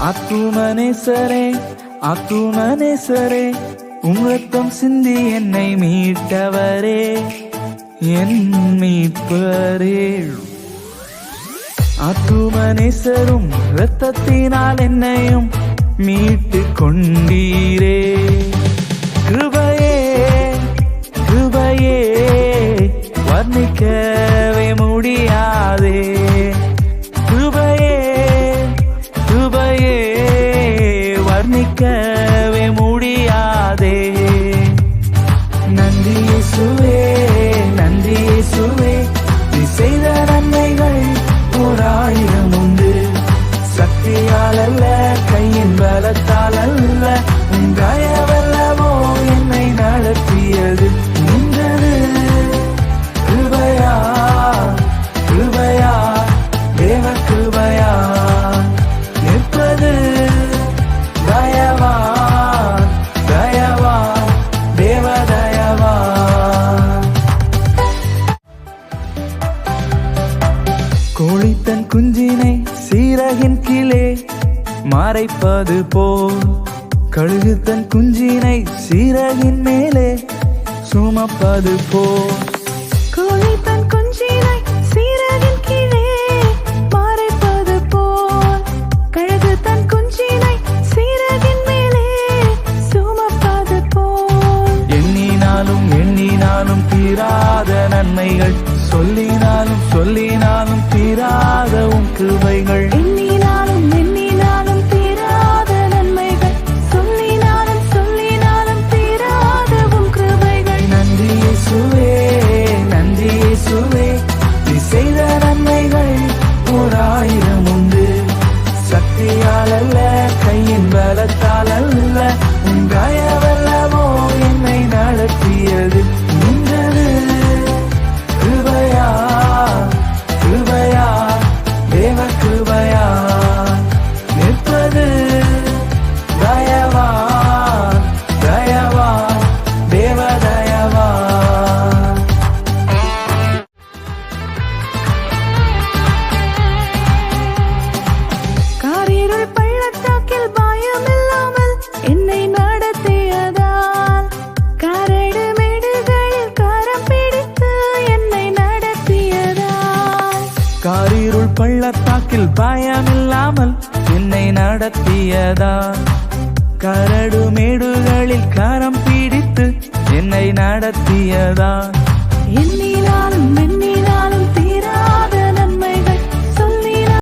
ஆத்துமனேசரே ஆத்துமனேசரே உம்ரத்தம் சிந்தி என்னை மீட்டவரே என் மீட்பரே. ஆத்துமனேசரும் இரத்தத்தினால் என்னையும் மீட்டு கொண்டீரே. கிருபையே கிருபையே வர்ணிக்கவே முடியாதே. கிருபையே கிருபையே வர்ணிக்கவே முடியாதே. நன்றி இயேசுவே நன்றி இயேசுவே நீ செய்த நன்மைகள் 1000 உண்டு. சக்தியால் அல்ல கையின் பலத்தால் அல்ல உன் தயவல்லவோ என்னை நடத்தியது நின்றது. கிருபையா கிருபையா தேவ கிருபையா நிற்பது. தயவா தயவா தேவ தயவா. கோழி தன் குஞ்சினை சீரகின் கீழே மறைப்பது போல் கழுகு தன் குஞ்சினை சீரகின் மேலே சுமப்பது போல். கோழி தன் குஞ்சினை சீரகின் கீழே மறைப்பது போல் கழுகு தன் குஞ்சினை சீரகின் மேலே சுமப்பது போல். எண்ணினாலும் எண்ணினாலும் தீராத நன்மைகள் சொல்லினாலும் சொல்லினாலும் தீராத உன் கிருபைகள். எண்ணினாலும் எண்ணினாலும் தீராத நன்மைகள் சொல்லினாலும் சொல்லினாலும் தீராத உன் கிருபைகள். நன்றி இயேசுவே நன்றி இயேசுவே நீ செய்த நன்மைகள் 1000 உண்டு. சக்தியால் அல்ல கையின் பலத்தால் அல்ல உன் தயவல்லவோ என்னை நடத்தியது நின்றது. கிருபையா கிருபையா தேவ கிருபையா நிற்பது. தயவா தயவா தேவ தயவா. காரிருள் பள்ளத்தாக்கில் பயமில்லாமல் என்னை நடத்தியதால் கரடு மேடுகளில் கரம் பிடித்து என்னை நடத்தியதால். காரிருள் பள்ளத்தாக்கில் பயமில்லாமல் என்னை நடத்தியதால் கரடு மேடுகளில் கரம் பிடித்து என்னை நடத்தியதால். எண்ணினாலும் எண்ணினாலும் தீராத